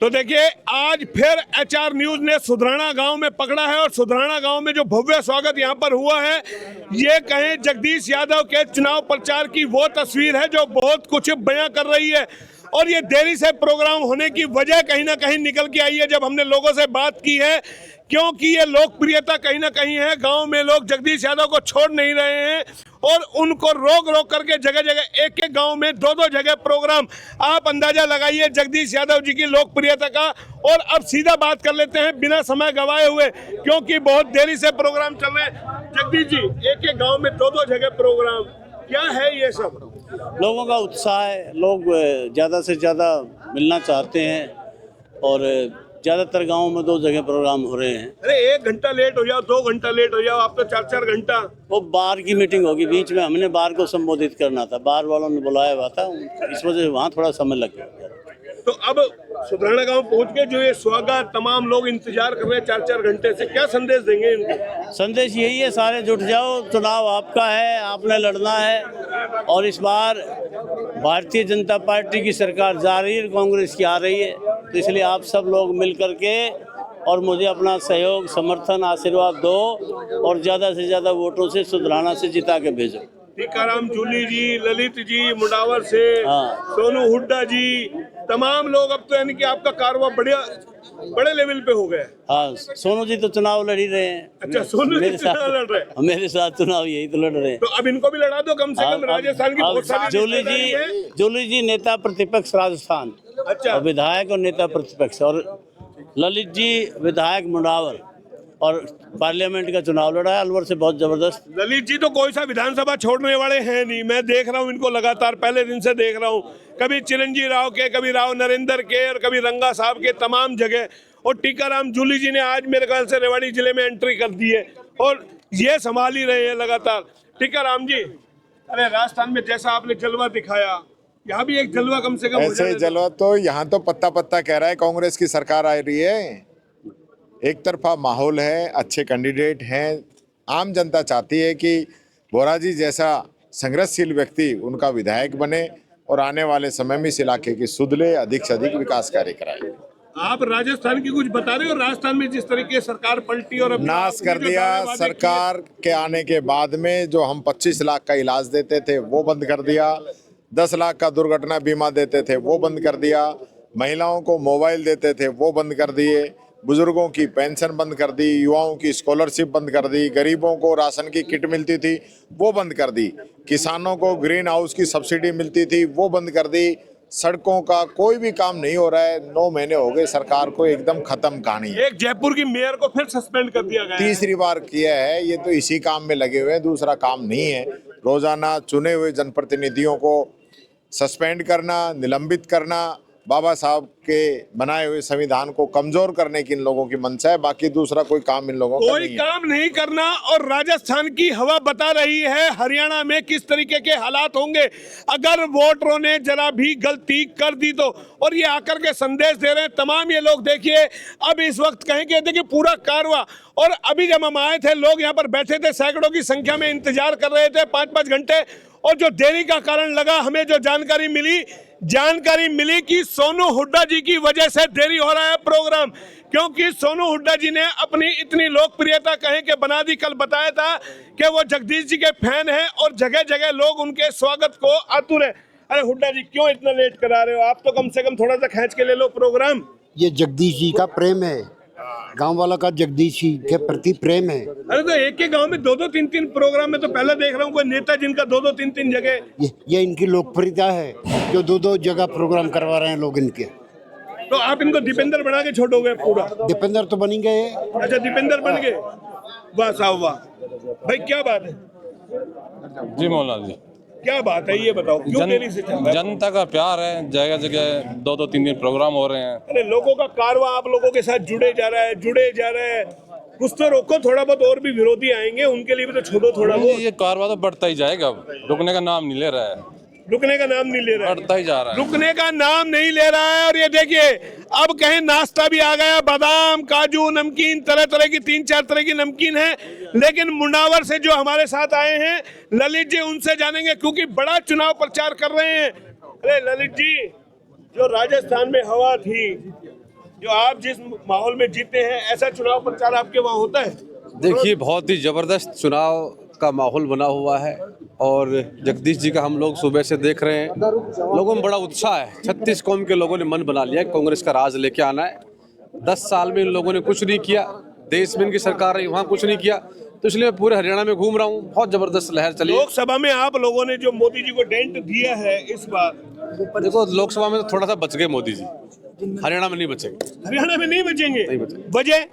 तो देखिए आज फिर एचआर न्यूज ने सुधराना गांव में पकड़ा है और सुधराना गांव में जो भव्य स्वागत यहां पर हुआ है, ये कहें जगदीश यादव के चुनाव प्रचार की वो तस्वीर है जो बहुत कुछ बयां कर रही है। और ये देरी से प्रोग्राम होने की वजह कहीं ना कहीं निकल के आई है जब हमने लोगों से बात की है, क्योंकि ये लोकप्रियता कहीं ना कहीं है। गांव में लोग जगदीश यादव को छोड़ नहीं रहे हैं और उनको रोक रोक करके जगह जगह एक एक गांव में दो जगह प्रोग्राम। आप अंदाजा लगाइए जगदीश यादव जी की लोकप्रियता का। और अब सीधा बात कर लेते हैं बिना समय गवाए हुए, क्योंकि बहुत देरी से प्रोग्राम चल रहे हैं। जगदीश जी, एक एक गाँव में दो जगह प्रोग्राम, क्या है ये सब? लोगों का उत्साह है, लोग ज़्यादा से ज़्यादा मिलना चाहते हैं और ज़्यादातर गांवों में 2 जगह प्रोग्राम हो रहे हैं। अरे 1 घंटा लेट हो जाओ, 2 घंटा लेट हो जाओ, आप तो 4-4 घंटा। वो बार की मीटिंग होगी बीच में, हमने बार को संबोधित करना था, बार वालों ने बुलाया हुआ था, इस वजह से वहाँ थोड़ा समय लग गया। तो अब सुधराना गांव पहुंच के जो ये स्वागत तमाम लोग इंतजार कर रहे हैं 4-4 घंटे से, क्या संदेश देंगे इनको? संदेश यही है, सारे जुट जाओ, चुनाव आपका है, आपने लड़ना है। और इस बार भारतीय जनता पार्टी की सरकार जा रही है, कांग्रेस की आ रही है, तो इसलिए आप सब लोग मिल करके और मुझे अपना सहयोग, समर्थन, आशीर्वाद दो और ज़्यादा से ज़्यादा वोटों से सुधराना से जिता के भेजो। टीकाराम जूली जी, ललित जी मुंडावर से, सोनू हुड्डा जी, तमाम लोग अब तो यानी कि आपका कारवां बड़े लेवल पे हो गया। हाँ, सोनू जी तो चुनाव लड़ ही रहे हैं। अच्छा, सोनू जी चुनाव लड़ रहे हैं, मेरे साथ चुनाव यही तो लड़ रहे हैं। तो अब इनको भी लड़ा दो कम से कम। राजस्थान की बहुत सारी जूली जी नेता प्रतिपक्ष राजस्थान, अच्छा, और विधायक और नेता प्रतिपक्ष, और ललित जी विधायक मुंडावर और पार्लियामेंट का चुनाव लड़ा है अलवर से बहुत जबरदस्त। ललित जी तो कोई सा विधानसभा छोड़ने वाले हैं नहीं, मैं देख रहा हूँ इनको लगातार, पहले दिन से देख रहा हूँ, कभी चिरंजीवी राव के, कभी राव नरेंद्र के और कभी रंगा साहब के, तमाम जगह। और टीकाराम जूली जी ने आज मेरे ख्याल से रेवाड़ी जिले में एंट्री कर दी है और ये संभाल ही रहे हैं लगातार। टीकाराम जी, अरे राजस्थान में जैसा आपने जलवा दिखाया, यहाँ भी एक जलवा कम से कम ऐसे जलवा तो यहाँ तो पत्ता पत्ता कह रहा है कांग्रेस की सरकार आ रही है। एक तरफा माहौल है, अच्छे कैंडिडेट हैं, आम जनता चाहती है कि बोरा जी जैसा संघर्षशील व्यक्ति उनका विधायक बने और आने वाले समय में इस इलाके की सुधले, अधिक से अधिक विकास कार्य कराए। आप राजस्थान की कुछ बता रहे हो? राजस्थान में जिस तरीके सरकार पलटी और नाश कर दिया, सरकार के आने के बाद में जो हम 25 लाख का इलाज देते थे वो बंद कर दिया, 10 लाख का दुर्घटना बीमा देते थे वो बंद कर दिया, महिलाओं को मोबाइल देते थे वो बंद कर दिए, बुजुर्गों की पेंशन बंद कर दी, युवाओं की स्कॉलरशिप बंद कर दी, गरीबों को राशन की किट मिलती थी वो बंद कर दी, किसानों को ग्रीन हाउस की सब्सिडी मिलती थी वो बंद कर दी। सड़कों का कोई भी काम नहीं हो रहा है, 9 महीने हो गए सरकार को, एकदम खत्म कहानी है। एक जयपुर की मेयर को फिर सस्पेंड कर दिया गया, तीसरी बार किया है, ये तो इसी काम में लगे हुए हैं, दूसरा काम नहीं है। रोजाना चुने हुए जनप्रतिनिधियों को सस्पेंड करना, निलंबित करना, बाबा साहब के बनाए हुए संविधान को कमजोर करने की इन लोगों की मंशा है, बाकी दूसरा कोई काम इन लोगों का नहीं है। काम नहीं करना। और राजस्थान की हवा बता रही है हरियाणा में किस तरीके के हालात होंगे अगर वोटरों ने जरा भी गलती कर दी तो। और ये आकर के संदेश दे रहे हैं तमाम ये लोग। देखिए अब इस वक्त कहेंगे देखिए पूरा कारवां, और अभी जब हम आए थे लोग यहाँ पर बैठे थे, सैकड़ों की संख्या में इंतजार कर रहे थे 5-5 घंटे। और जो देरी का कारण लगा, हमें जो जानकारी मिली कि सोनू हुड्डा जी की वजह से देरी हो रहा है प्रोग्राम, क्योंकि सोनू हुड्डा जी ने अपनी इतनी लोकप्रियता कहें कि बना दी। कल बताया था कि वो जगदीश जी के फैन हैं और जगह जगह लोग उनके स्वागत को आतुर है। अरे हुड्डा जी क्यों इतना लेट करा रहे हो? आप तो कम से कम थोड़ा सा खींच के ले लो प्रोग्राम। ये जगदीश जी का प्रेम है, गांव वाला का जगदीश जी के प्रति प्रेम है। अरे तो एक के गांव में 2-2, 3-3 प्रोग्राम में तो पहले देख रहा हूँ कोई नेता जिनका 2-2, 3-3 जगह। ये इनकी लोकप्रियता है जो 2-2 जगह प्रोग्राम करवा रहे हैं लोग इनके। तो आप इनको दीपेंद्र बना के छोड़ोगे पूरा? दीपेंद्र तो बन गए। अच्छा, दीपेंद्र बन गए, वाह साहब वाह। भाई क्या बात है जी मौलाना जी, क्या बात है ये बताओ, क्यों देरी से चल रहा है? जनता का प्यार है, जगह जगह 2-2, 3-3 प्रोग्राम हो रहे हैं। अरे लोगों का कारवां आप लोगों के साथ जुड़े जा रहा है। कुछ तो रोको, थोड़ा बहुत और भी विरोधी आएंगे, उनके लिए भी तो छोड़ो थोड़ा बहुत। ये कारवां तो बढ़ता ही जाएगा, रुकने का नाम नहीं ले रहा है, रुकने का नाम नहीं ले रहा है, बढ़ता ही जा रहा है, रुकने का नाम नहीं ले रहा है। और ये देखिए अब कहीं नाश्ता भी आ गया, बादाम, काजू, नमकीन, तरह तरह की 3-4 तरह की नमकीन है। लेकिन मुंडावर से जो हमारे साथ आए हैं ललित जी, उनसे जानेंगे क्योंकि बड़ा चुनाव प्रचार कर रहे हैं। अरे ललित जी, जो राजस्थान में हवा थी जो आप जिस माहौल में जीते हैं, ऐसा चुनाव प्रचार आपके वहाँ होता है? देखिए बहुत ही ज़बरदस्त चुनाव का माहौल बना हुआ है और जगदीश जी का हम लोग सुबह से देख रहे हैं, लोगों में बड़ा उत्साह है। 36 कौम के लोगों ने मन बना लिया है कांग्रेस का राज लेके आना है। 10 साल में इन लोगों ने कुछ नहीं किया, देश में इनकी सरकार रही वहाँ कुछ नहीं किया, तो इसलिए मैं पूरे हरियाणा में घूम रहा हूँ। बहुत ज़बरदस्त लहर चली है। लोकसभा में आप लोगों ने जो मोदी जी को डेंट दिया है इस बार, देखो लोकसभा में तो थोड़ा सा बच गए मोदी जी, हरियाणा में नहीं बचेंगे। हरियाणा में नहीं बचेंगे। नहीं बचेंगे। वजह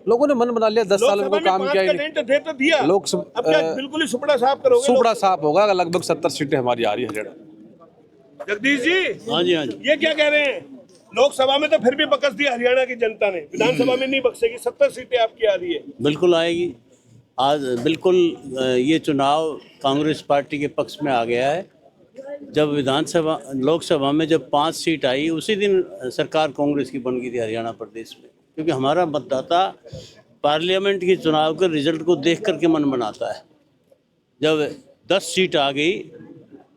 लोगों ने मन बना लिया, 10 साल में कोई काम किया ही नहीं। डेंट दे तो दिया, लोकसभा अब क्या बिल्कुल ही सुपड़ा साफ करोगे? सुपड़ा साफ होगा, लगभग 70 सीटें हमारी आ रही है हरियाणा। जगदीश जी, हाँ जी, हाँ जी। ये क्या कह रहे हैं? लोकसभा में तो फिर भी बकस दी हरियाणा की जनता ने, विधानसभा में नहीं बक्सेगी, 70 सीटें आपकी आ रही है। बिल्कुल आएगी। आज बिल्कुल ये चुनाव कांग्रेस पार्टी के पक्ष में आ गया है। जब लोकसभा में जब 5 सीट आई, उसी दिन सरकार कांग्रेस की बन गई थी हरियाणा प्रदेश में, क्योंकि हमारा मतदाता पार्लियामेंट के चुनाव के रिजल्ट को देख करके मन बनाता है। जब 10 सीट आ गई,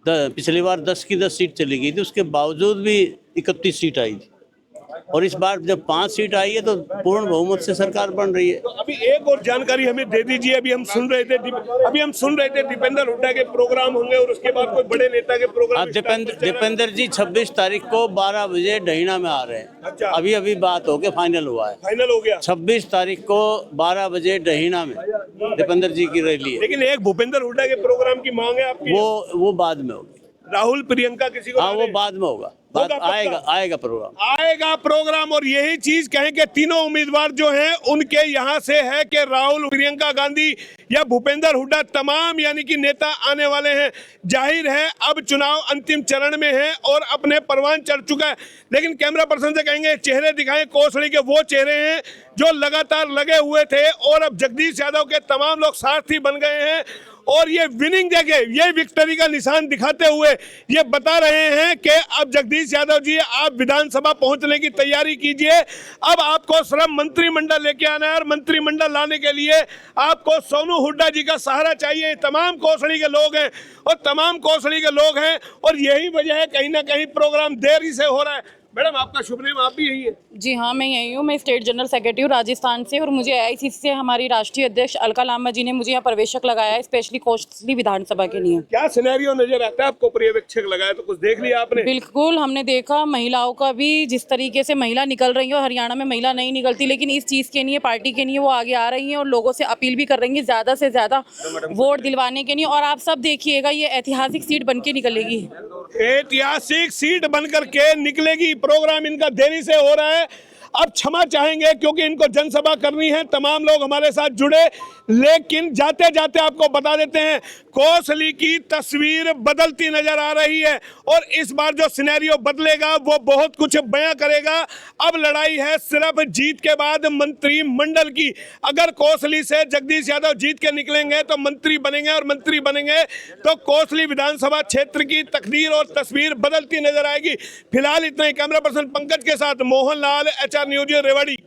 पिछली बार 10 की 10 सीट चली गई थी, उसके बावजूद भी 31 सीट आई थी, और इस बार जब 5 सीट आई है तो पूर्ण बहुमत से सरकार बन रही है। तो अभी एक और जानकारी हमें दे दीजिए। अभी हम सुन रहे थे दीपेंद्र हुड्डा के प्रोग्राम होंगे और उसके बाद कोई बड़े नेता के प्रोग्राम। दीपेंद्र जी 26 तारीख को 12 बजे डहीना में आ रहे हैं। अच्छा। अभी बात होके फाइनल हुआ है, फाइनल हो गया। 26 तारीख को 12 बजे डहीना में दीपेंद्र जी की रैली है। लेकिन एक भूपेंद्र हुड्डा के प्रोग्राम की मांग है आपकी? वो बाद में होगी। राहुल प्रियंका किसी को? हाँ, वो बाद में होगा। आएगा प्रोग्राम। और यही चीज कहें कि तीनों उम्मीदवार जो हैं उनके यहाँ से है कि राहुल, प्रियंका गांधी या भूपेंद्र हुड्डा, तमाम यानी कि नेता आने वाले हैं। जाहिर है अब चुनाव अंतिम चरण में है और अपने परवान चढ़ चुका है। लेकिन कैमरा पर्सन से कहेंगे चेहरे दिखाएं कोसली के, वो चेहरे हैं जो लगातार लगे हुए थे और अब जगदीश यादव के तमाम लोग सारथी बन गए हैं। और ये विनिंग देके, ये विक्ट्री का निशान दिखाते हुए ये बता रहे हैं कि अब जगदीश यादव जी आप विधानसभा पहुंचने की तैयारी कीजिए। अब आपको सिर्फ मंत्रिमंडल लेके आना है और मंत्रिमंडल लाने के लिए आपको सोनू हुड्डा जी का सहारा चाहिए। तमाम कोसड़ी के लोग हैं और यही वजह है कहीं ना कहीं प्रोग्राम देरी से हो रहा है। मैडम आपका शुभ नाम, आप भी यही है? जी हाँ, मैं यही हूँ। मैं स्टेट जनरल सेक्रेटरी हूँ राजस्थान से, और मुझे AICC से हमारी राष्ट्रीय अध्यक्ष अलका लांबा जी ने मुझे यहाँ प्रवेशक लगाया है, स्पेशली कोसली विधानसभा के लिए। क्या सिनेरियो नजर आता है आपको? पर्यवेक्षक लगाया तो कुछ देख लिया आपने? बिल्कुल, हमने देखा महिलाओं का भी, जिस तरीके से महिला निकल रही है, और हरियाणा में महिला नहीं निकलती, लेकिन इस चीज़ के लिए, पार्टी के लिए वो आगे आ रही हैं और लोगों से अपील भी कर रही हैं ज़्यादा से ज़्यादा वोट दिलवाने के लिए। और आप सब देखिएगा, ये ऐतिहासिक सीट बन के निकलेगी। ऐतिहासिक सीट बनकर के निकलेगी। प्रोग्राम इनका देरी से हो रहा है, अब क्षमा चाहेंगे क्योंकि इनको जनसभा करनी है। तमाम लोग हमारे साथ जुड़े, लेकिन जाते जाते आपको बता देते हैं कोसली की तस्वीर बदलती नजर आ रही है और इस बार जो सिनेरियो बदलेगा वो बहुत कुछ बयां करेगा। अब लड़ाई है सिर्फ जीत के बाद मंत्रिमंडल की। अगर कोसली से जगदीश यादव जीत के निकलेंगे तो मंत्री बनेंगे, और मंत्री बनेंगे तो कोसली विधानसभा क्षेत्र की तकदीर और तस्वीर बदलती नजर आएगी। फिलहाल इतना ही। कैमरा पर्सन पंकज के साथ मोहन लाल, HR न्यूज, रेवाड़ी।